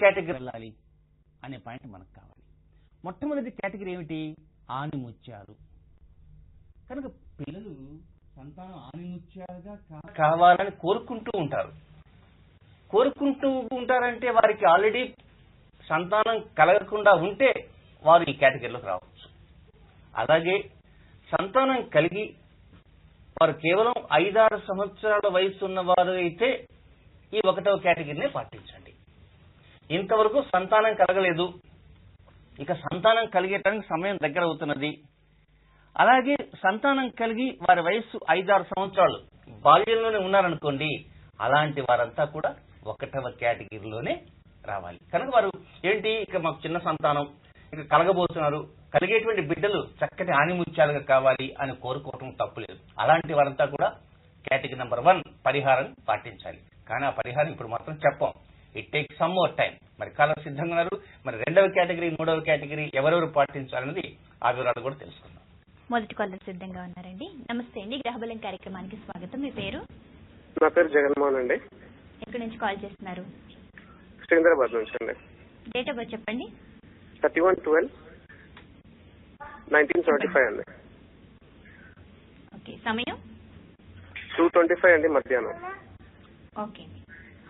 Category వెళ్ళాలి అనే point మనకు కావాలి. మొట్టమొదటి కేటగిరీ ఏమిటి? ఆనిముత్యాలు. కనుక పిల్లలు సంతానం ఆనిముత్యాలుగా కావాలని కోరుకుంటూ ఉంటారంటే వారికి ఆల్రెడీ సంతానం కలగకుండా ఉంటే వారు ఈ కేటగిరీలోకి రావచ్చు. అలాగే సంతానం కలిగి వారు కేవలం 5-6 సంవత్సరాల వయసు ఉన్న వారు అయితే ఈ 1వ కేటగిరీనే పాటించండి. ఇంతవరకు సంతానం కలగలేదు, ఇక సంతానం కలిగేటానికి సమయం దగ్గర అవుతున్నది. అలాగే సంతానం కలిగి వారి వయస్సు 5-6 సంవత్సరాలు బాల్యంలోనే ఉన్నారనుకోండి, అలాంటి వారంతా కూడా 1వ కేటగిరీలోనే రావాలి. కనుక వారు ఏంటి, ఇక మాకు చిన్న సంతానం ఇక కలగబోతున్నారు, కలిగేటువంటి బిడ్డలు చక్కటి ఆనిముత్యాలుగా కావాలి అని కోరుకోవటం తప్పులేదు. అలాంటి వారంతా కూడా కేటగిరీ నెంబర్ 1 పరిహారం పాటించాలి. కానీ ఆ పరిహారం ఇప్పుడు మాత్రం చెప్పాం, it take some more time. మరి కాలర్ సిద్ధంగా ఉన్నారు. మరి 2వ కేటగిరీ 3వ కేటగిరీ ఎవరెవరు పాటించాలన్నది ఆ వివరాలు కూడా తెలుసుకుందాం. మొదటి కాలర్ సిద్ధంగా ఉన్నారండి. నమస్తే అండి, గ్రహబలం కార్యక్రమానికి స్వాగతం. మీ పేరు? నా పేరు జగన్మోహన్ అండి. ఎక్కడి నుంచి కాల్ చేస్తున్నారు? సికింద్రాబాద్ నుంచి అండి. డేట్ ఆఫ్ బర్త్ చెప్పండి. 31/12/1975 అండి. ఓకే, సమయం 2:25 అండి మధ్యాహ్నం. ఓకే,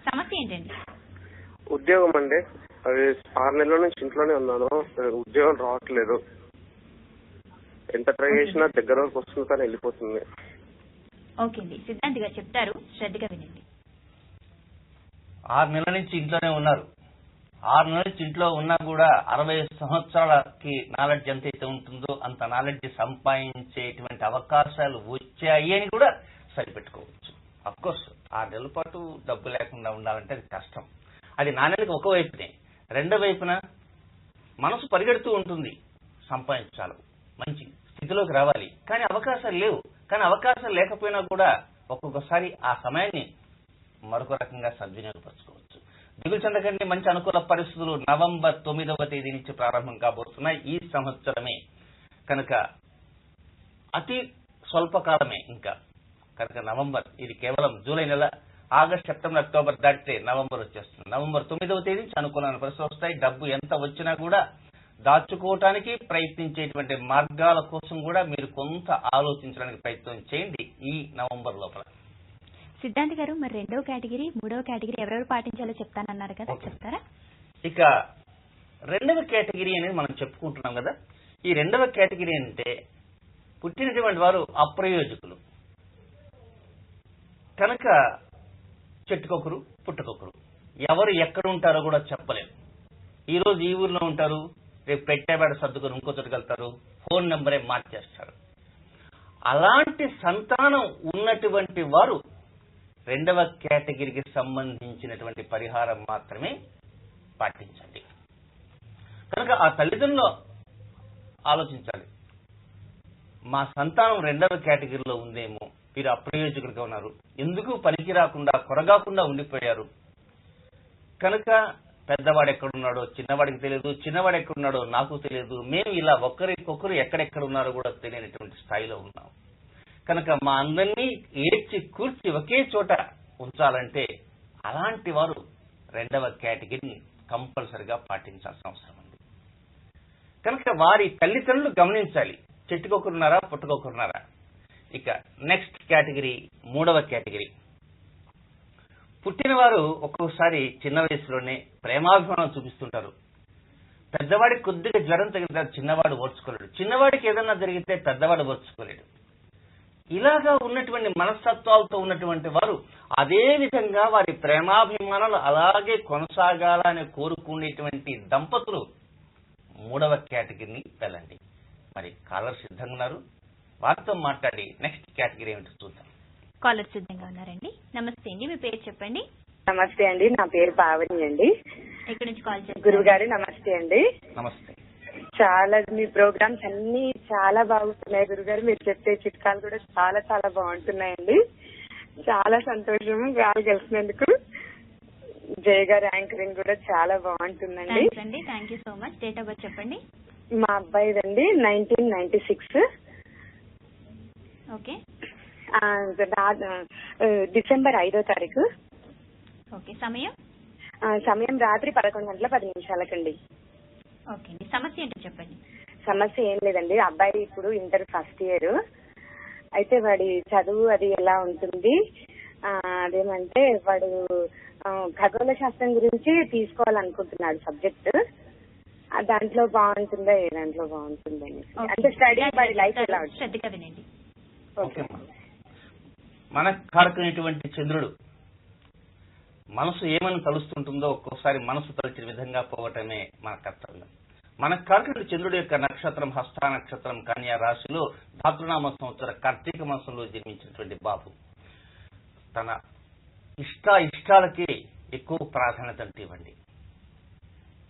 సమస్య ఏంటండి? ఉద్యోగం అండి, అది 6 నెలల నుంచి ఇంట్లోనే ఉన్నాను, ఉద్యోగం రావట్లేదు. ఎంత ట్రై చేసినా దగ్గర వరకు వస్తుంది కానీ వెళ్ళిపోతుంది. ఓకే అండి, సిద్ధాంతి గారు చెప్తారు, శ్రద్ధగా వినండి. 6 నెలల నుంచి ఇంట్లోనే ఉన్నారు. 6 నెలల నుంచి ఇంట్లో ఉన్నా కూడా 60 సంవత్సరాలకి నాలెడ్జ్ ఎంతైతే ఉంటుందో అంత నాలెడ్జ్ సంపాదించేటువంటి అవకాశాలు వచ్చాయి అని కూడా సరిపెట్టుకోవచ్చు. అఫ్కోర్స్ 6 నెలల పాటు డబ్బు లేకుండా ఉండాలంటే అది కష్టం. అది నాణ్యతకి ఒక వైపునే, రెండో వైపున మనసు పరిగెడుతూ ఉంటుంది, సంపాదించాలి, మంచి స్థితిలోకి రావాలి, కానీ అవకాశాలు లేవు. కానీ అవకాశాలు లేకపోయినా కూడా ఒక్కొక్కసారి ఆ సమయాన్ని మరొక రకంగా సద్వినియోగపరచుకోవచ్చు. దిగులు చెందకండి, మంచి అనుకూల పరిస్థితులు నవంబర్ 9వ తేదీ నుంచి ప్రారంభం కాబోతున్నాయి ఈ సంవత్సరమే. కనుక అతి స్వల్పకాలమే ఇంకా. కనుక నవంబర్, ఇది కేవలం జూలై నెల, ఆగస్ట్, సెప్టెంబర్, అక్టోబర్ దాటితే నవంబర్ వచ్చేస్తుంది. నవంబర్ 9వ తేదీ నుంచి అనుకూలమైన పరిస్థితులు వస్తాయి. డబ్బు ఎంత వచ్చినా కూడా దాచుకోవటానికి ప్రయత్నించేటువంటి మార్గాల కోసం కూడా మీరు కొంత ఆలోచించడానికి ప్రయత్నం చేయండి ఈ నవంబర్ లోపల. సిద్ధాంతి గారు, మరి 2వ కేటగిరీ 3వ కేటగిరీ ఎవరెవరు పాటించాలో చెప్తానన్నారు కదా, చెప్తారా? ఇక 2వ కేటగిరీ అనేది మనం చెప్పుకుంటున్నాం కదా. ఈ 2వ కేటగిరీ అంటే పుట్టినటువంటి వారు అప్రయోజకులు. కనుక చెట్టుకొకరు పుట్టుకొకరు, ఎవరు ఎక్కడ ఉంటారో కూడా చెప్పలేరు. ఈ రోజు ఈ ఊర్లో ఉంటారు, రేపు పెట్టేవాడు సర్దుకొని ఇంకో చోటుకు వెళ్తారు, ఫోన్ నెంబరే మార్చేస్తారు. అలాంటి సంతానం ఉన్నటువంటి వారు 2వ కేటగిరీకి సంబంధించినటువంటి పరిహారం మాత్రమే పాటించండి. కనుక ఆ తల్లిదండ్రులు ఆలోచించాలి, మా సంతానం 2వ కేటగిరీలో ఉందేమో, వీరు అప్రయోజకులుగా ఉన్నారు, ఎందుకు పనికి రాకుండా కొరగాకుండా ఉండిపోయారు. కనుక పెద్దవాడు ఎక్కడున్నాడో చిన్నవాడికి తెలియదు, చిన్నవాడు ఎక్కడున్నాడో నాకు తెలియదు, మేము ఇలా ఒకరికొకరు ఎక్కడెక్కడ ఉన్నారో కూడా తెలియనటువంటి స్థాయిలో ఉన్నాం. కనుక మా అందరినీ ఏడ్చి కూర్చి ఒకే చోట ఉంచాలంటే అలాంటి వారు 2వ కేటగిరీని కంపల్సరిగా పాటించాల్సిన అవసరం ఉంది. కనుక వారి తల్లిదండ్రులు గమనించాలి, చెట్టుకొకరున్నారా పుట్టుకొకరున్నారా. ఇక నెక్స్ట్ కేటగిరీ 3వ కేటగిరీ. పుట్టినవారు ఒక్కొక్కసారి చిన్న వయసులోనే ప్రేమాభిమానం చూపిస్తుంటారు. పెద్దవాడికి కొద్దిగా జ్వరం తగిలితే చిన్నవాడు ఓర్చుకోలేడు, చిన్నవాడికి ఏదన్నా జరిగితే పెద్దవాడు ఓర్చుకోలేడు. ఇలాగా ఉన్నటువంటి మనస్తత్వాలతో ఉన్నటువంటి వారు అదే విధంగా వారి ప్రేమాభిమానాలు అలాగే కొనసాగాలని కోరుకునేటువంటి దంపతులు 3వ కేటగిరీని వెళ్ళండి. మరి కాలర్ సిద్ధంగా ఉన్నారు, వారితో మాట్లాడి నెక్స్ట్ కేటగిరీ ఏమిటో చూద్దాం. కాలర్ సిద్ధంగా ఉన్నారండి. నమస్తే అండి, మీ పేరు చెప్పండి. నమస్తే అండి, నా పేరు పావని అండి. ఎక్కడి నుంచి కాల్ చేస్తారు? గురువు గారు నమస్తే అండి. నమస్తే. చాలా మీ ప్రోగ్రామ్స్ అన్ని చాలా బాగుంటున్నాయి గురుగారు, మీరు చెప్పే చిట్కాలు కూడా చాలా చాలా బాగుంటున్నాయండి. చాలా సంతోషం గారు కలిసినందుకు. జయ గారు యాంకరింగ్ కూడా చాలా బాగుంటుందండి. Thank you so much. Date of birth చెప్పండి. మా అబ్బాయిదండి 1996. ఓకే. డిసెంబర్ 5వ తారీఖు. ఓకే, సమయం సమయం రాత్రి 11:10 ఓకే అండి, సమస్య ఏంటో చెప్పండి. సమస్య ఏం లేదండి. అబ్బాయి ఇప్పుడు ఇంటర్ ఫస్ట్ ఇయర్. అయితే వాడి చదువు అది ఎలా ఉంటుంది, అదేమంటే వాడు ఖగోళ శాస్త్రం గురించి తీసుకోవాలనుకుంటున్నాడు సబ్జెక్ట్. దాంట్లో బాగుంటుందా, ఏ దాంట్లో బాగుంటుందని, అంటే స్టడీ వాడి లైఫ్ ఎలా ఉంటుంది. శ్రద్ధగా వినండి. ఓకే, మనకు కారకునేటువంటి చంద్రుడు మనసు ఏమని తలుస్తుంటుందో ఒక్కోసారి మనసు తలిచిన విధంగా పోవటమే మన కర్తవ్యం. మన కారకుడు చంద్రుడి యొక్క నక్షత్రం హస్త నక్షత్రం కన్యా రాశిలో భాద్రనామ సంవత్సర కార్తీక మాసంలో జన్మించినటువంటి బాబు తన ఇష్టాలకి ఎక్కువ ప్రాధాన్యత ఇవ్వండి.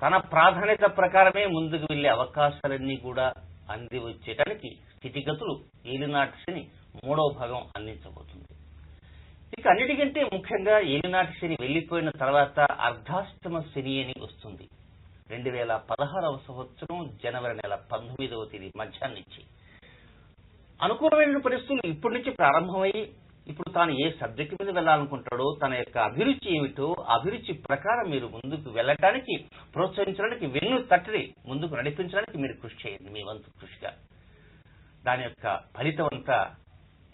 తన ప్రాధాన్యత ప్రకారమే ముందుకు వెళ్లే అవకాశాలన్నీ కూడా అంది వచ్చేటానికి స్థితిగతులు ఏలినాటి శని 3వ భాగం అందించబోతుంది. ఇక అన్నిటికంటే ముఖ్యంగా ఏలినాటి శని వెళ్లిపోయిన తర్వాత అర్ధాష్టమ శని అని వస్తుంది. 2016వ సంవత్సరం జనవరి నెల 19వ తేదీ మధ్యాహ్నించి అనుకూలమైన పరిస్థితులు ఇప్పటి నుంచి ప్రారంభమై ఇప్పుడు తాను ఏ సబ్జెక్టు మీద వెళ్లాలనుకుంటాడో, తన యొక్క అభిరుచి ఏమిటో అభిరుచి ప్రకారం మీరు ముందుకు వెళ్ళటానికి, ప్రోత్సహించడానికి, వెన్ను తట్టి ముందుకు నడిపించడానికి మీరు కృషి చేయండి మీ వంతు కృషిగా. దాని యొక్క ఫలితం అంతా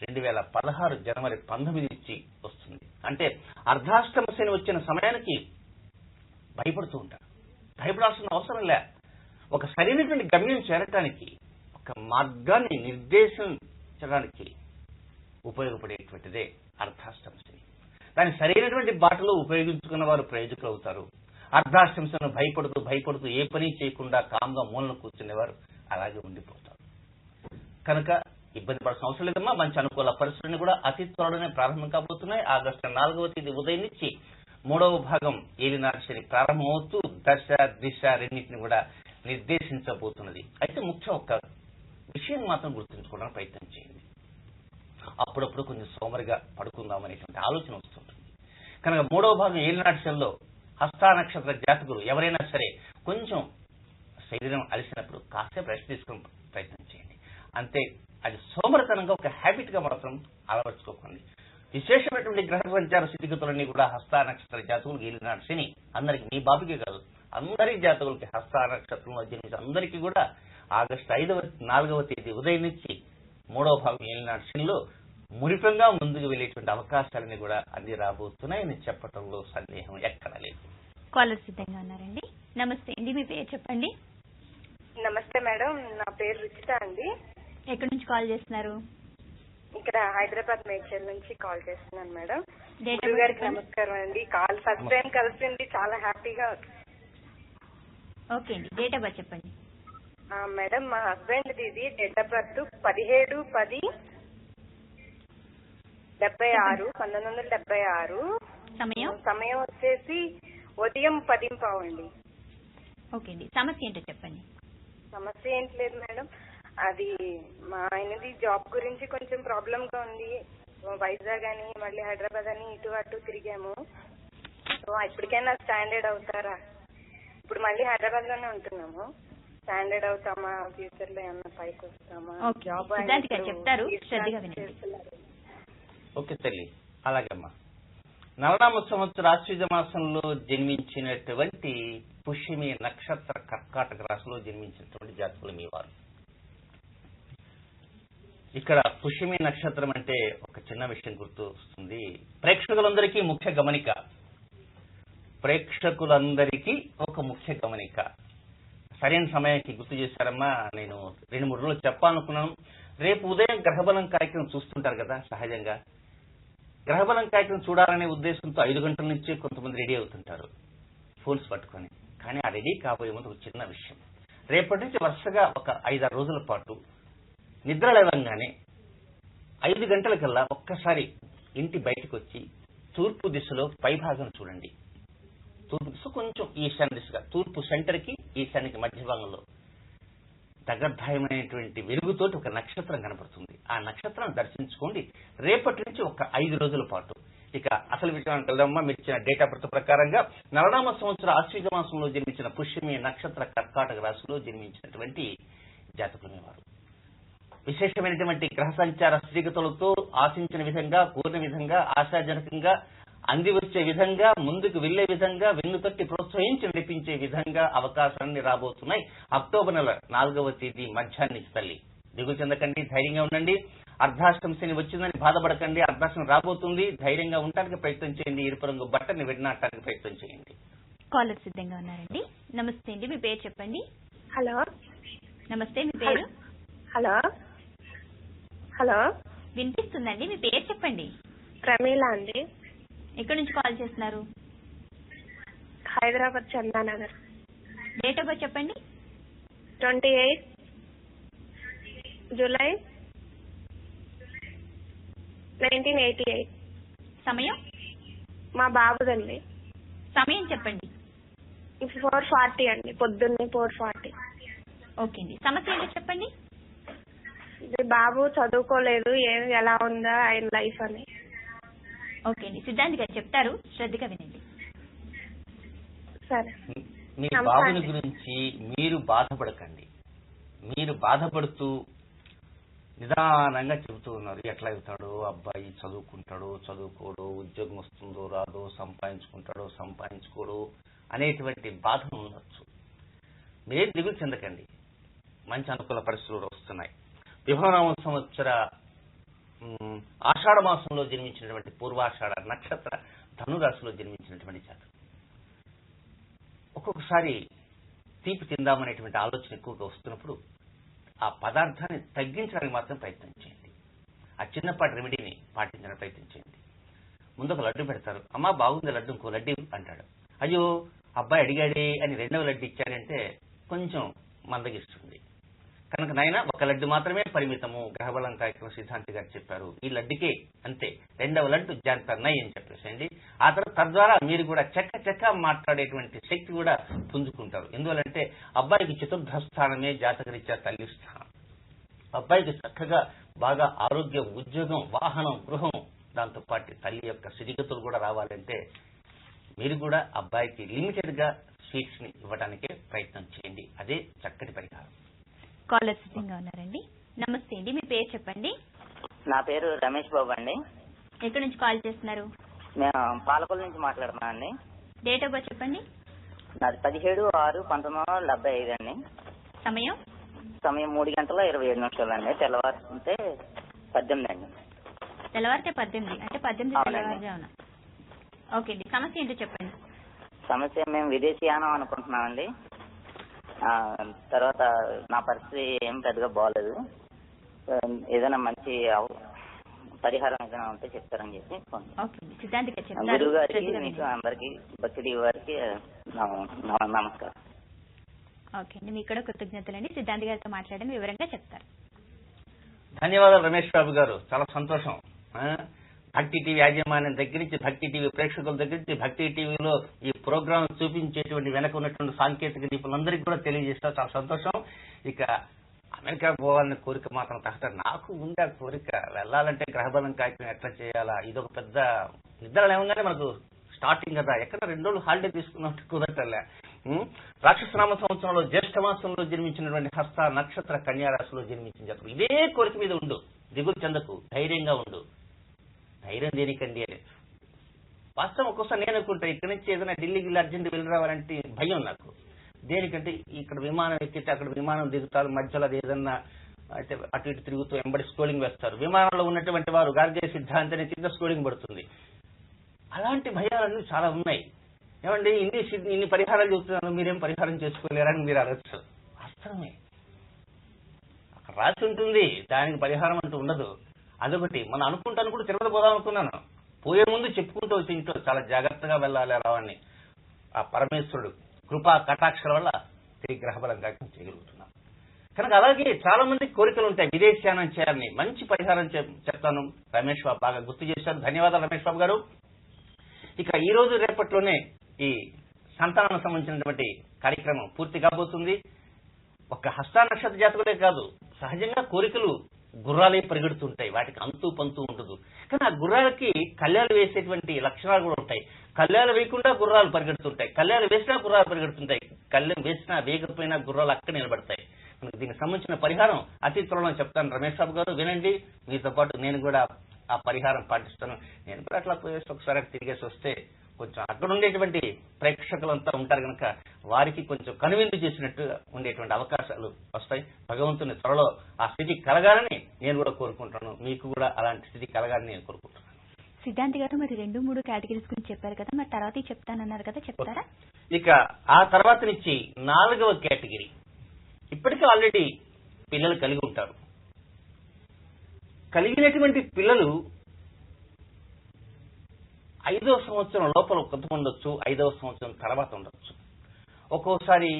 2016 జనవరి 19 నుంచి వస్తుంది. అంటే అర్ధాష్టమ శని వచ్చిన సమయానికి భయపడుతూ ఉంటారు. భయపడాల్సిన అవసరం లే. ఒక సరైనటువంటి గమ్యం చేరటానికి, ఒక మార్గాన్ని నిర్దేశించడానికి ఉపయోగపడేటువంటిదే అర్ధాష్టమ శని. దాని సరైనటువంటి బాటలో ఉపయోగించుకున్న వారు ప్రయోజకులు అవుతారు. అర్ధాష్టమ శని భయపడుతూ ఏ పని చేయకుండా కామ్గా మూలన కూర్చునేవారు అలాగే ఉండిపోతారు. కనుక ఇబ్బంది పడాల్సిన అవసరం లేదమ్మా. మంచి అనుకూల పరిస్థితులను కూడా అతి త్వరలోనే ప్రారంభం కాబోతున్నాయి. ఆగస్టు 4వ తేదీ ఉదయం నుంచి 3వ భాగం ఏలినాటి శని ప్రారంభమవుతూ దశ దిశ రెండింటిని కూడా నిర్దేశించబోతున్నది. అయితే ముఖ్యం ఒక్క విషయం మాత్రం గుర్తుంచుకోవడానికి ప్రయత్నం చేయండి. అప్పుడప్పుడు కొంచెం సోమరిగా పడుకుందాం అనేటువంటి ఆలోచన వస్తుంటుంది. కనుక 3వ భాగం ఏలినాటి శనిలో హస్త నక్షత్ర జాతకులు ఎవరైనా సరే కొంచెం శరీరం అలసినప్పుడు కాసేపు రెస్ట్ తీసుకుని ప్రయత్నం చేయండి. అంతే, అది సోమరితనంగా ఒక హ్యాబిట్ గా మాత్రం అలవర్చుకోకండి. విశేషమైనటువంటి గ్రహ సంచార స్థితిగతులన్నీ కూడా హస్త నక్షత్ర జాతకులకు ఏలినాటి శని అందరికి, మీ బాబుకే కాదు అందరి జాతకులకి, హస్త నక్షత్రంలో జన్మించిన అందరికీ కూడా ఆగస్టు 4వ తేదీ ఉదయం నుంచి 3వ భాగం ఏలినాటి శనిలో మురిపంగా ముందుకు వెళ్లేటువంటి అవకాశాలని కూడా అంది రాబోతున్నాయని చెప్పడంలో సందేహం ఎక్కడా లేదు. కాలర్ సిద్ధంగా ఉన్నారండి. నమస్తే అండి, మీ పేరు చెప్పండి. నమస్తే మేడం, నా పేరు రుచిత అండి. ఎక్కడి నుంచి కాల్ చేస్తున్నారు? ఇక్కడ హైదరాబాద్ మేడ్చల్ నుంచి కాల్ చేస్తున్నాను మేడం. డేట్ గురువు గారికి నమస్కారం అండి. కాల్ ఫస్ట్ టైం కలిసింది, చాలా హ్యాపీగా. ఓకే అండి, డేట్ ఆఫ్ బర్త్ చెప్పండి. మేడం, మా హస్బెండ్ ఇది డేట్ ఆఫ్ బర్త్ 17/10/76 సమయం వచ్చేసి ఉదయం 10:15 అండి. ఓకే అండి, సమస్య ఏంటో చెప్పండి. సమస్య ఏంటి లేదు మేడం, అది మా ఆయనది జాబ్ గురించి కొంచెం ప్రాబ్లం గా ఉంది. వైజాగ్ అని మళ్ళీ హైదరాబాద్ అని ఇటు అటు తిరిగాము. సో ఇప్పటికైనా స్టాండర్డ్ అవుతారా? ఇప్పుడు మళ్ళీ హైదరాబాద్ లోనే ఉంటున్నాము. స్టాండర్డ్ అవుతామా, ఫ్యూచర్ లో ఏమన్నా పైకి వస్తామా? జాబ్ చెప్తారు, శ్రద్ధగా వినండి. ఓకే తల్లి, అలాగమ్మా. నవనామ సంవత్సర ఆశ్వీజ మాసంలో జన్మించినటువంటి పుష్యమి నక్షత్ర కర్కాటక రాశిలో జన్మించినటువంటి జాతకులు మీ వారు. ఇక్కడ పుష్యమి నక్షత్రం అంటే ఒక చిన్న విషయం గుర్తు వస్తుంది. ప్రేక్షకులందరికీ ముఖ్య గమనిక, సరైన సమయానికి గుర్తు చేశారమ్మా. నేను 2-3 రోజులు చెప్పాలనుకున్నాను. రేపు ఉదయం గ్రహబలం కార్యక్రమం చూస్తుంటారు కదా, సహజంగా గ్రహబలం కార్యక్రమం చూడాలనే ఉద్దేశంతో 5 గంటల నుంచి కొంతమంది రెడీ అవుతుంటారు ఫోన్స్ పట్టుకొని. కానీ ఆ రెడీ కాబోయే ముందు ఒక చిన్న విషయం, రేపటి నుంచి వరుసగా ఒక 5-6 రోజుల పాటు నిద్ర లేవగానే 5 గంటలకల్లా ఒక్కసారి ఇంటి బయటకు వచ్చి తూర్పు దిశలో పైభాగం చూడండి. తూర్పు దిశ కొంచెం ఈశాన్య దిశగా, తూర్పు సెంటర్ కి ఈశాన్యకి మధ్య భాగంలో దగర్ధాయమైనటువంటి వెలుగుతోటి ఒక నక్షత్రం కనపడుతుంది. ఆ నక్షత్రాన్ని దర్శించుకోండి. రేపటి నుంచి ఒక 5 రోజుల పాటు. ఇక అసలు విషయానికి వెళ్దామా. మీరు ఇచ్చిన డేట్ ఆఫ్ బర్త్ ప్రకారంగా నవనామ సంవత్సర ఆశ్వీజ మాసంలో జన్మించిన పుష్యమి నక్షత్ర కర్కాటక రాశిలో జన్మించినటువంటి జాతకులు వారు విశేషమైనటువంటి గ్రహ సంచార స్థితిగతులతో ఆశించిన విధంగా, కోరిన విధంగా, ఆశాజనకంగా అంది వచ్చే విధంగా, ముందుకు వెళ్లే విధంగా, వెన్ను తట్టి ప్రోత్సహించి నడిపించే విధంగా అవకాశాన్ని రాబోతున్నాయి. అక్టోబర్ నెల 4వ తేదీ మధ్యాహ్నం తల్లి. దిగులు చెందకండి, ధైర్యంగా ఉండండి. అర్ధాష్టం శని వచ్చిందని బాధపడకండి. అర్ధాష్టం రాబోతుంది. ధైర్యంగా ఉండటానికి ప్రయత్నం చేయండి. ఎరుపు రంగు బట్టని విడనాడటానికి ప్రయత్నం చేయండి. కాలర్ సిద్ధంగా ఉన్నారండి. నమస్తే అండి, మీ పేరు చెప్పండి. హలో నమస్తే, మీ పేరు? హలో హలో వినిపిస్తుందండి, మీ పేరు చెప్పండి. ప్రమీల అండి. ఎక్కడి నుంచి కాల్ చేస్తున్నారు? Hyderabad Chandanagar. Date of birth చెప్పండి. 28 జూలై 1988. సమయం? మా బాబుదండి. సమయం చెప్పండి. 4:40 అండి, పొద్దున్నే 4:40. ఓకే అండి, సమస్య ఏంటో చెప్పండి. బాబు చదువుకోలేదు, ఎలా ఉందా ఆయన లైఫ్ అని. ఓకే అండి, సిద్ధాంత్ గారు చెప్తారు, శ్రద్ధగా వినండి. సరే. మీ బాబుని గురించి మీరు బాధపడకండి. మీరు బాధపడుతూ నిదానంగా చెబుతూ ఉన్నారు. ఎట్లా అవుతాడో అబ్బాయి, చదువుకుంటాడో చదువుకోడు, ఉద్యోగం వస్తుందో రాదో, సంపాదించుకుంటాడో సంపాదించుకోడు అనేటువంటి బాధ ఉండొచ్చు. మీరేం దిగులు చెందకండి. మంచి అనుకూల పరిస్థితులు వస్తున్నాయి. విభవనామ సంవత్సర ఆషాఢ మాసంలో జన్మించినటువంటి పూర్వాషాఢ నక్షత్ర ధనురాశిలో జన్మించినటువంటి జాతకం. ఒక్కొక్కసారి తీపి తిందామనేటువంటి ఆలోచన ఎక్కువగా వస్తున్నప్పుడు ఆ పదార్థాన్ని తగ్గించడానికి మాత్రం ప్రయత్నం చేయండి. ఆ చిన్నపాటి రెమెడీని పాటించడానికి ప్రయత్నం చేయండి. ముందు ఒక లడ్డు పెడతారు. అమ్మా బాగుంది లడ్డు, ఇంకో లడ్డు అంటాడు. అయ్యో అబ్బాయి అడిగాడే అని 2వ లడ్డు ఇచ్చాడంటే కొంచెం మందగిస్తుంది. కనుక నాయన ఒక లడ్డు మాత్రమే పరిమితము, గ్రహబలం కార్యక్రమం సిద్ధాంతి గారు చెప్పారు. ఈ లడ్డుకే అంతే, 2వ లడ్డు జాంత నై అని చెప్పేసేయండి. ఆ తర్వాత తద్వారా మీరు కూడా చెక్క మాట్లాడేటువంటి శక్తి కూడా పుంజుకుంటారు. ఎందువల్లంటే అబ్బాయికి చతుర్థ స్థానమే జాతకరీత్యా తల్లి స్థానం. అబ్బాయికి చక్కగా బాగా ఆరోగ్యం, ఉద్యోగం, వాహనం, గృహం, దాంతో పాటు తల్లి యొక్క స్థితిగతులు కూడా రావాలంటే మీరు కూడా అబ్బాయికి లిమిటెడ్ గా స్వీట్స్ ని ఇవ్వడానికే ప్రయత్నం చేయండి. అదే చక్కటి పరిహారం. కాలర్ సిద్ధంగా ఉన్నారండి. నమస్తే అండి, మీ పేరు చెప్పండి. నా పేరు రమేష్ బాబు అండి. ఎక్కడి నుంచి కాల్ చేస్తున్నారు? మేము పాలకొల్లు నుంచి మాట్లాడుతున్నాం అండి. డేట్ ఆఫ్ బర్త్ చెప్పండి. నాది 17/6/1975 అండి. సమయం? సమయం 3:27 అండి. తెల్లవారుతుంటే 18 అండి. తెల్లవారితే 18 అంటే 18 తెల్లవారుజామున. ఓకే అండి, సమస్య ఏంటో చెప్పండి. సమస్య మేము విదేశీయానం అనుకుంటున్నామండి. తర్వాత నా పరిస్థితి ఏం పెద్దగా బాగలేదు. ఏదైనా మంచి పరిహారం ఏదైనా ఉంటే చెప్తారని చెప్పి గురువు గారికి, మీకు అందరికి, భక్తి వారికి నమస్కారం. ఓకే అండి, మీకు కూడా కృతజ్ఞతలండి. సిద్ధాంతి గారితో మాట్లాడడం వివరంగా చెప్తారు. ధన్యవాదాలు రమేష్ బాబు గారు, చాలా సంతోషం. భక్తి టీవీ యాజమాన్యం దగ్గర నుంచి, భక్తి టీవీ ప్రేక్షకుల దగ్గర నుంచి, భక్తి టీవీలో ఈ ప్రోగ్రాం చూపించేటువంటి వెనక ఉన్నటువంటి సాంకేతిక నిపుణులందరికీ కూడా తెలియజేస్తారు. చాలా సంతోషం. ఇక అమెరికా పోవాలనే కోరిక మాత్రం తహత నాకు ఉంది. ఆ కోరిక వెళ్ళాలంటే గ్రహబలం కార్యక్రమం ఎట్లా చేయాలా, ఇదొక పెద్ద నిద్ర లేవగానే మనకు స్టార్టింగ్ కదా, ఎక్కడ 2 రోజులు హాలిడే తీసుకున్నట్టు కుదరటలే. రాక్షసనామ సంవత్సరంలో జ్యేష్ఠ మాసంలో జన్మించినటువంటి హస్త నక్షత్ర కన్యారాశిలో జన్మించిన జాతకం. ఇదే కోరిక మీద ఉండు, దిగులు చెందకు, ధైర్యంగా ఉండు. ధైర్యం దేనికండి అని వాస్తవం ఒక్కోసారి నేను అనుకుంటా, ఇక్కడి నుంచి ఏదైనా ఢిల్లీకి అర్జెంట్ వెళ్ళి రావాలంటే భయం నాకు. దేనికంటే ఇక్కడ విమానం ఎక్కితే అక్కడ విమానం దిగుతారు, మధ్యలో అది ఏదన్నా అయితే అటు ఇటు తిరుగుతూ ఎంబడి స్కోలింగ్ వేస్తారు. విమానంలో ఉన్నటువంటి వారు గార్గే సిద్ధాంతాన్ని కింద స్కోలింగ్ పడుతుంది. అలాంటి భయాలన్నీ చాలా ఉన్నాయి. ఏమండి ఇన్ని పరిహారాలు చెబుతున్నాను, మీరేం పరిహారం చేసుకోలేరని మీరు అనొచ్చు. వాస్తవమే, అక్కడ రాసి ఉంటుంది, దానికి పరిహారం అంటూ ఉండదు. అదొకటి. మనం అనుకుంటాను కూడా తిరుపతి పోదాం అనుకున్నాను, పోయే ముందు చెప్పుకుంటూ వచ్చి ఇంట్లో చాలా జాగ్రత్తగా వెళ్ళాలి రావని. ఆ పరమేశ్వరుడు కృపా కటాక్షల వల్ల తిరిగి గ్రహబలం కార్యక్రమం చేయగలుగుతున్నాం. కనుక అలాగే చాలా మంది కోరికలు ఉంటాయి, విదేశీయానం చేయాలని. మంచి పరిహారం చెప్తాను. రమేష్ బాబు బాగా గుర్తు చేశారు. ధన్యవాదాలు రమేష్ బాబు గారు. ఇక ఈ రోజు రేపట్లోనే ఈ సంతానానికి సంబంధించినటువంటి కార్యక్రమం పూర్తి కాబోతుంది. ఒక హస్త నక్షత్ర జాతకులే కాదు, సహజంగా కోరికలు గుర్రాలే పరిగెడుతుంటాయి, వాటికి అంతు పంతు ఉండదు. కానీ ఆ గుర్రాలకి కళ్యాలు వేసేటువంటి లక్షణాలు కూడా ఉంటాయి. కళ్యాలు వేయకుండా గుర్రాలు పరిగెడుతుంటాయి, కళ్యాలు వేసినా గుర్రాలు పరిగెడుతుంటాయి, కళ్యాణం వేసినా వేయకపోయినా గుర్రాలు అక్కడ నిలబడతాయి. దీనికి సంబంధించిన పరిహారం అతి త్వరలో చెప్తాను. రమేష్ బాబు గారు వినండి, మీతో పాటు నేను కూడా ఆ పరిహారం పాటిస్తాను. నేను కూడా అట్లా పోయేసి ఒకసారి తిరిగేసి వస్తే కొంచెం అక్కడ ఉండేటువంటి ప్రేక్షకులంతా ఉంటారు కనుక వారికి కొంచెం కనువిందు చేసినట్టు ఉండేటువంటి అవకాశాలు వస్తాయి. భగవంతుని త్వరలో ఆ స్థితి కలగాలని నేను కూడా కోరుకుంటాను. మీకు కూడా అలాంటి స్థితి కలగాలని నేను కోరుకుంటున్నాను. సిద్ధాంతి గారు మరి 2-3 కేటగిరీస్ గురించి చెప్పారు కదా, మరి తర్వాత చెప్తానన్నారు కదా, చెప్తారా? ఇక ఆ తర్వాత నుంచి 4వ కేటగిరీ. ఇప్పటికే ఆల్రెడీ పిల్లలు కలిగి ఉంటారు. కలిగినటువంటి పిల్లలు 5వ సంవత్సరం లోపల కొంతమంది ఉండొచ్చు, 5వ సంవత్సరం తర్వాత ఉండొచ్చు, ఒక్కోసారి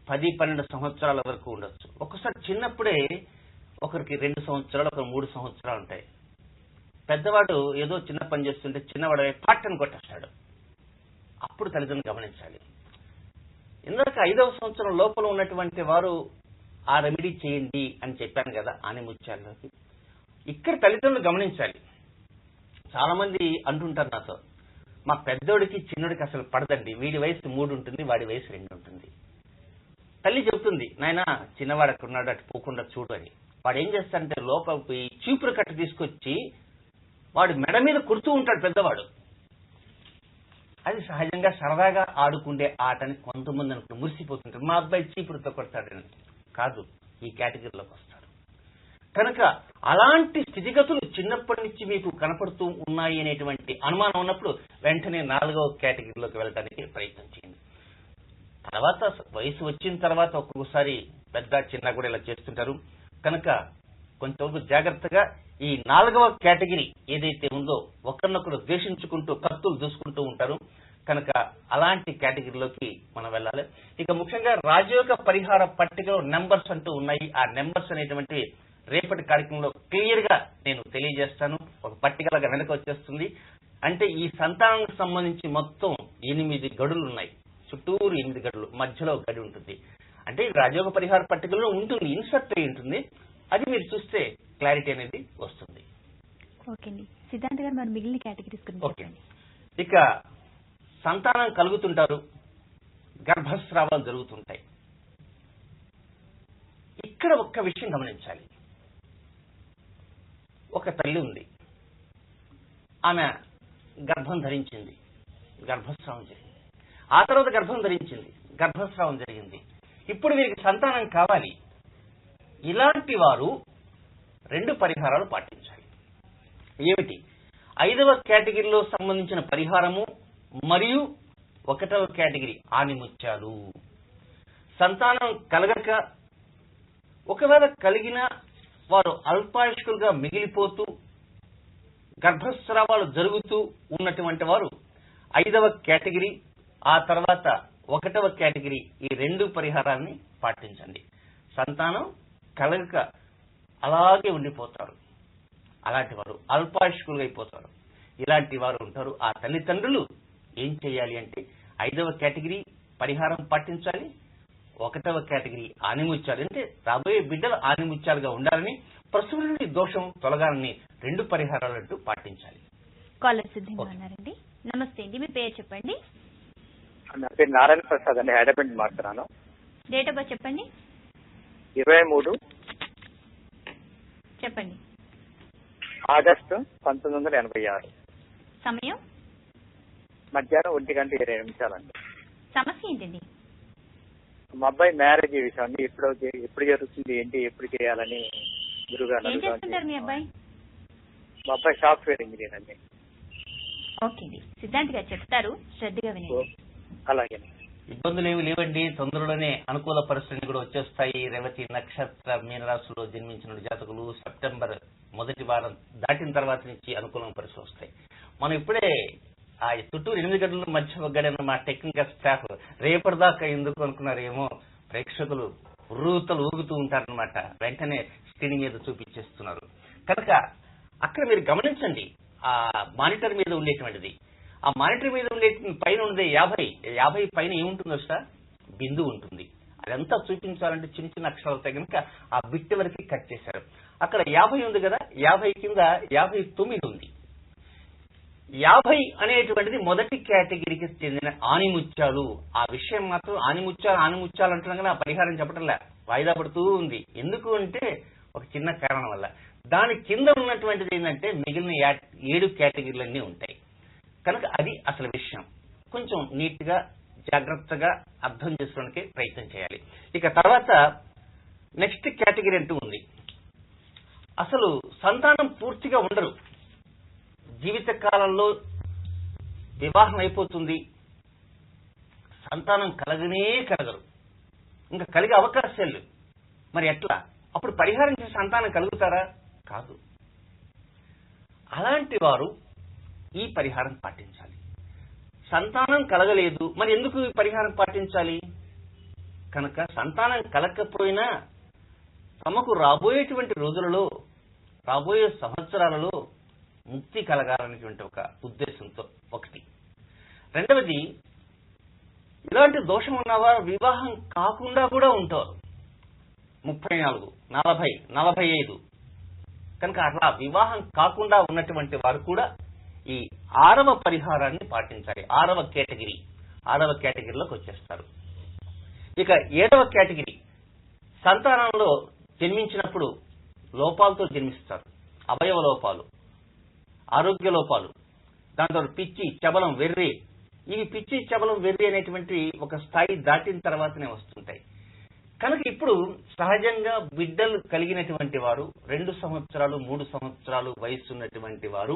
10-12 సంవత్సరాల వరకు ఉండొచ్చు. ఒక్కోసారి చిన్నప్పుడే ఒకరికి 2 సంవత్సరాలు, ఒకరికి 3 సంవత్సరాలు ఉంటాయి. పెద్దవాడు ఏదో చిన్న పని చేస్తుంటే చిన్నవాడు పాటను కొట్టేస్తాడు. అప్పుడు తల్లిదండ్రులు గమనించాలి. ఇందాక 5వ సంవత్సరం లోపల ఉన్నటువంటి వారు ఆ రెమెడీ చేయండి అని చెప్పాను కదా ఆనిముత్యాల్లోకి. ఇక్కడ తల్లిదండ్రులు గమనించాలి. చాలా మంది అంటుంటారు నాతో, మా పెద్దోడికి చిన్నోడికి అసలు పడదండి, వీడి వయసు 3 ఉంటుంది, వాడి వయసు 2 ఉంటుంది. తల్లి చెబుతుంది, నాయన చిన్నవాడు అక్కడ ఉన్నాడు, అటు పోకుండా చూడు అని. వాడు ఏం చేస్తాడంటే లోపల పోయి చీపురు కట్ట తీసుకొచ్చి వాడు మెడ మీద కుడుతూ ఉంటాడు పెద్దవాడు. అది సహజంగా సరదాగా ఆడుకుండే ఆటని కొంతమంది అనుకుని మురిసిపోతుంటారు, మా అబ్బాయి చీపురుతో కొడతాడని. కాదు, ఈ కేటగిరీలోకి వస్తారు. కనుక అలాంటి స్థితిగతులు చిన్నప్పటి నుంచి మీకు కనపడుతూ ఉన్నాయి అనేటువంటి అనుమానం ఉన్నప్పుడు వెంటనే 4వ కేటగిరీలోకి వెళ్ళడానికి ప్రయత్నం చేయండి. తర్వాత వయసు వచ్చిన తర్వాత ఒక్కొక్కసారి పెద్ద చిన్న కూడా ఇలా చేస్తుంటారు. కనుక కొంచెం జాగ్రత్తగా ఈ 4వ కేటగిరీ ఏదైతే ఉందో ఒకరినొకరు ద్వేషించుకుంటూ కత్తులు దూసుకుంటూ ఉంటారు. కనుక అలాంటి కేటగిరీలోకి మనం వెళ్ళాలి. ఇక ముఖ్యంగా రాజయోగ పరిహార పట్టికలో నెంబర్స్ అంటూ ఉన్నాయి. ఆ నెంబర్స్ అనేటువంటి రేపటి కార్యక్రమంలో క్లియర్ గా నేను తెలియజేస్తాను. ఒక పట్టికలాగా వెనక వచ్చేస్తుంది. అంటే ఈ సంతానానికి సంబంధించి మొత్తం 8 గడులు ఉన్నాయి. చుట్టూరు 8 గడులు, మధ్యలో గడి ఉంటుంది. అంటే రాజయోగ పరిహార పట్టికలో ఉంటుంది, ఇన్సర్ట్ అయి ఉంటుంది. అది మీరు చూస్తే క్లారిటీ అనేది వస్తుంది. ఓకే అండి. సిద్ధాంత్ గారు మరి మిగిలిన కేటగిరీస్ గురించి ఓకే. ఇక సంతానం కలుగుతుంటారు, గర్భస్రావాలు జరుగుతుంటాయి. ఇక్కడ ఒక్క విషయం గమనించాలి. ఒక తల్లి ఉంది, ఆమె గర్భం ధరించింది, గర్భస్రావం జరిగింది. ఆ తర్వాత గర్భం ధరించింది, గర్భస్రావం జరిగింది. ఇప్పుడు వీరికి సంతానం కావాలి. ఇలాంటి వారు 2 పరిహారాలు పాటించాలి. ఏమిటి? 5వ కేటగిరీలో సంబంధించిన పరిహారము మరియు 1వ కేటగిరీ ఆనిముత్యాలు. సంతానం కలగక ఒకవేళ కలిగిన వారు అల్పాయుష్కులుగా మిగిలిపోతూ గర్భస్రావాలు జరుగుతూ ఉన్నటువంటి వారు 5వ కేటగిరీ, ఆ తర్వాత 1వ కేటగిరీ, ఈ 2 పరిహారాన్ని పాటించండి. సంతానం కలగక అలాగే ఉండిపోతారు, అలాంటి వారు అల్పాయుష్కులుగా అయిపోతారు. ఇలాంటి వారు ఉంటారు. ఆ తల్లిదండ్రులు ఏం చేయాలి అంటే 5వ కేటగిరీ పరిహారం పాటించాలి, 1వ కేటగిరీ ఆనిముత్యాలు, అంటే రాబోయే బిడ్డలు ఆనిముత్యాలుగా ఉండాలని, ప్రస్తుత దోషం తొలగాలని 2 పరిహారాలు అంటూ పాటించాలి. కాలర్ సిద్ధంగా ఉన్నారండి. నమస్తే అండి, మీ పేరు చెప్పండి. నా పేరు నారాయణ ప్రసాద్ అండి, హైదరాబాద్ నుంచి మాట్లాడుతున్నాను. డేట్ ఆఫ్ బర్త్ చెప్పండి. 23 చెప్పండి. ఆగస్టు 1986. సమయం మధ్యాహ్నం 1:20 అండి. సమస్య ఏంటండి? మా అబ్బాయి మ్యారేజ్ విషయం అండి. ఎప్పుడు జరుగుతుంది, ఏంటి, ఎప్పుడు చేయాలని గురుగారు. ఏం చేస్తుంటారు మీ అబ్బాయి? మా అబ్బాయి సాఫ్ట్వేర్ ఇంజనీర్ అండి. ఓకే అండి, సిద్ధాంత్ గారు చెప్తారు, శ్రద్ధగా వినండి. అలాగే. ఇబ్బందులు ఏమి లేవండి. తొందరలోనే అనుకూల పరిస్థితులు కూడా వచ్చేస్తాయి. రేవతి నక్షత్ర మీనరాశిలో జన్మించిన జాతకులు సెప్టెంబర్ మొదటి వారం దాటిన తర్వాత నుంచి అనుకూల పరిస్థితులు వస్తాయి. మనం ఇప్పుడే ఆ చుట్టూరు 8 గంటల మధ్య ఒక గడి మా టెక్నికల్ స్టాఫ్ రేపటిదాకా ఎందుకు అనుకున్నారేమో, ప్రేక్షకులు ఉర్రూతలు ఊగుతూ ఉంటారనమాట. వెంటనే స్క్రీన్ మీద చూపించేస్తున్నారు. కనుక అక్కడ మీరు గమనించండి, ఆ మానిటర్ మీద ఉండేటువంటిది. ఆ మానిటర్ మీద ఉండే పైన ఉండేది 50 పైన ఏముంటుందో సార్, బిందు ఉంటుంది. అదంతా చూపించాలంటే చిన్న చిన్న అక్షరాలతో కనుక ఆ బిట్ వరకు కట్ చేశారు. అక్కడ 50 ఉంది కదా, 50 కింద 59 ఉంది. 50 అనేటువంటిది మొదటి కేటగిరీకి చెందిన ఆనిముత్యాలు. ఆ విషయం మాత్రం ఆనిముత్యాలు అంటున్నాం కానీ ఆ పరిహారం చెప్పడంలా వాయిదా పడుతూ ఉంది. ఎందుకు అంటే ఒక చిన్న కారణం వల్ల దాని కింద ఉన్నటువంటిది ఏంటంటే మిగిలిన 7 కేటగిరీలన్నీ ఉంటాయి. కనుక అది అసలు విషయం. కొంచెం నీట్ గా జాగ్రత్తగా అర్థం చేసుకోవడానికి ప్రయత్నం చేయాలి. ఇక తర్వాత నెక్స్ట్ కేటగిరీ అంటూ ఉంది. అసలు సంతానం పూర్తిగా ఉండరు, జీవిత కాలంలో వివాహం అయిపోతుంది, సంతానం కలగరు, ఇంకా కలిగే అవకాశాలు లేవు. మరి ఎట్లా? అప్పుడు పరిహారం చేసి సంతానం కలుగుతారా? కాదు. అలాంటి వారు ఈ పరిహారం పాటించాలి. సంతానం కలగలేదు, మరి ఎందుకు ఈ పరిహారం పాటించాలి? కనుక సంతానం కలగకపోయినా తమకు రాబోయేటువంటి రోజులలో, రాబోయే సంవత్సరాలలో ముక్తి కలగాలనేటువంటి ఒక ఉద్దేశంతో ఒకటి. రెండవది, ఇలాంటి దోషం ఉన్నవారు వివాహం కాకుండా కూడా ఉంటారు. 34, 40, 45. కనుక అట్లా వివాహం కాకుండా ఉన్నటువంటి వారు కూడా ఈ 6వ పరిహారాన్ని పాటించాలి. 6వ కేటగిరీలోకి వచ్చేస్తారు. ఇక 7వ కేటగిరీ, సంతానంలో జన్మించినప్పుడు లోపాలతో జన్మిస్తారు. అవయవ లోపాలు, ఆరోగ్య లోపాలు, దాంతో పిచ్చి, చబలం, వెర్రి. ఇవి పిచ్చి, చబలం, వెర్రి అనేటువంటి ఒక స్థాయి దాటిన తర్వాతనే వస్తుంటాయి. కనుక ఇప్పుడు సహజంగా బిడ్డలు కలిగినటువంటి వారు 2 సంవత్సరాలు 3 సంవత్సరాలు వయసు ఉన్నటువంటి వారు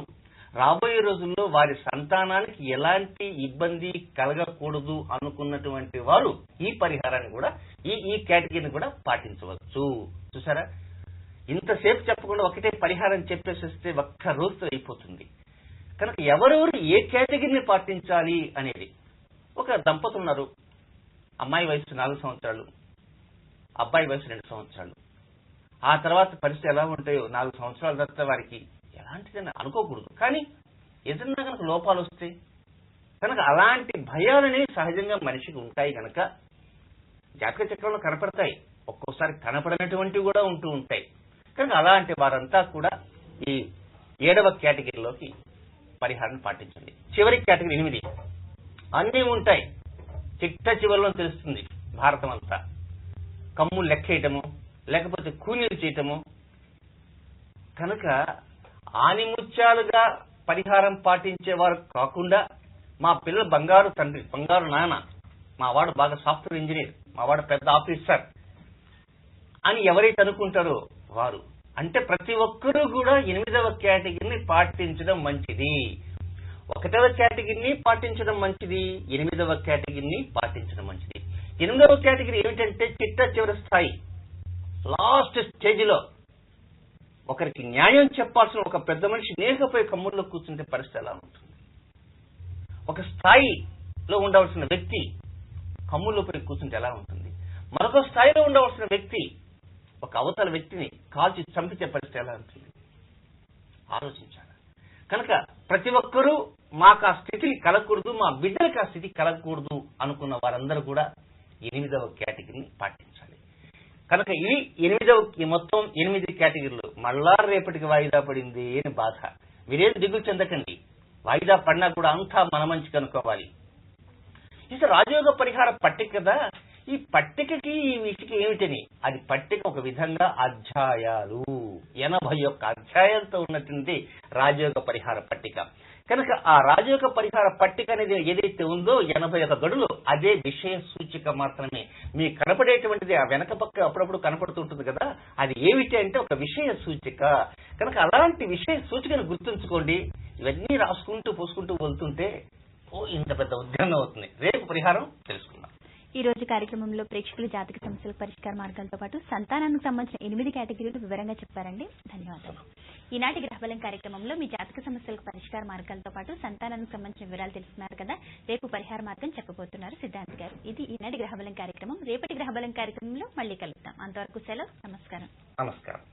రాబోయే రోజుల్లో వారి సంతానానికి ఎలాంటి ఇబ్బంది కలగకూడదు అనుకున్నటువంటి వారు ఈ పరిహారాన్ని కూడా ఈ కేటగిరీని కూడా పాటించవచ్చు. చూసారా, ఇంతసేపు చెప్పకుండా ఒకటే పరిహారం చెప్పేసేస్తే ఒక్క రోజుతో అయిపోతుంది. కనుక ఎవరెవరు ఏ కేటగిరీని పాటించాలి అనేది, ఒక దంపతులు ఉన్నారు, అమ్మాయి వయసు 4 సంవత్సరాలు, అబ్బాయి వయసు 2 సంవత్సరాలు. ఆ తర్వాత పరిస్థితి ఎలా ఉంటాయో 4 సంవత్సరాల తర్వాత వారికి ఎలాంటిదని అనుకోకూడదు. కానీ ఏదన్నా కనుక లోపాలు వస్తాయి కనుక అలాంటి భయాలని సహజంగా మనిషికి ఉంటాయి. కనుక జాతక చక్రంలో కనపడతాయి, ఒక్కోసారి కనపడనటువంటివి కూడా ఉంటూ ఉంటాయి. కనుక అలాంటి వారంతా కూడా ఈ 7వ కేటగిరీలోకి పరిహారం పాటించండి. చివరి కేటగిరీ 8. అన్నీ ఉంటాయి, చిట్ట చివరిలో తెలుస్తుంది భారతం అంతా. కమ్ములు లెక్కేయటము, లేకపోతే కూలీలు చేయటము. కనుక ఆనిముత్యాలుగా పరిహారం పాటించేవారు కాకుండా మా పిల్లలు బంగారు తండ్రి, బంగారు నాన్న, మా వాడు బాగా సాఫ్ట్వేర్ ఇంజనీర్, మా వాడు పెద్ద ఆఫీసర్ అని ఎవరైతే అనుకుంటారో వారు, అంటే ప్రతి ఒక్కరూ కూడా 8వ కేటగిరీని పాటించడం మంచిది. 1వ కేటగిరీని పాటించడం మంచిది, 8వ కేటగిరీని పాటించడం మంచిది. 8వ కేటగిరీ ఏమిటంటే చిట్ట చివరి స్థాయి, లాస్ట్ స్టేజ్లో ఒకరికి న్యాయం చెప్పాల్సిన ఒక పెద్ద మనిషి నేకపోయి కమ్ముల్లో కూర్చుంటే పరిస్థితి ఎలా ఉంటుంది? ఒక స్థాయిలో ఉండవలసిన వ్యక్తి కమ్ముల్లో పోయి కూర్చుంటే ఎలా ఉంటుంది? మరొక స్థాయిలో ఉండవలసిన వ్యక్తి ఒక అవతల వ్యక్తిని కాల్చి చంపితే పరిస్థితి ఎలా ఉంటుంది? ఆలోచించాలి. కనుక ప్రతి ఒక్కరూ మాకు ఆ స్థితి కలగకూడదు, మా బిడ్డలకు ఆ స్థితి కలగకూడదు అనుకున్న వారందరూ కూడా 8వ కేటగిరీని పాటించాలి. కనుక ఇవి 8వ మొత్తం 8 కేటగిరీలు. మళ్ళా రేపటికి వాయిదా పడింది అని బాధ. మీరేం దిగులు చెందకండి, వాయిదా పడినా కూడా అంతా మన మంచి కనుక్కోవాలి. ఇది రాజయోగ పరిహార పట్టిక కదా. ఈ పట్టికకి ఈ వీటికి ఏమిటని, అది పట్టిక ఒక విధంగా అధ్యాయాలు, 81 అధ్యాయాలతో ఉన్నటువంటి రాజయోగ పరిహార పట్టిక. కనుక ఆ రాజయోగ పరిహార పట్టిక అనేది ఏదైతే ఉందో 81 గడులు, అదే విషయ సూచిక మాత్రమే. మీకు కనపడేటువంటిది ఆ వెనక పక్క అప్పుడప్పుడు కనపడుతుంటుంది కదా, అది ఏమిటి అంటే ఒక విషయ సూచిక. కనుక అలాంటి విషయ సూచికను గుర్తుంచుకోండి. ఇవన్నీ రాసుకుంటూ పోసుకుంటూ వెళ్తుంటే ఇంత పెద్ద ఉద్యమం అవుతుంది. రేపు పరిహారం తెలుసుకుందాం. ఈ రోజు కార్యక్రమంలో ప్రేక్షకులు జాతక సమస్యల పరిష్కార మార్గాలతో పాటు సంతానానికి సంబంధించిన 8 కేటగిరీలు వివరంగా చెప్పారండి. ధన్యవాదాలు. ఈనాటి గ్రహబలం కార్యక్రమంలో మీ జాతక సమస్యలకు పరిష్కార మార్గాలతో పాటు సంతానానికి సంబంధించిన వివరాలు తెలుసుకున్నారు కదా. రేపు పరిహార మార్గం చెప్పబోతున్నారు సిద్ధాంత్ గారు. ఇది ఈనాటి గ్రహబలం కార్యక్రమం. రేపటి గ్రహబలం కార్యక్రమంలో మళ్ళీ కలుద్దాం. అంతవరకు సెలవు. నమస్కారం. నమస్కారం.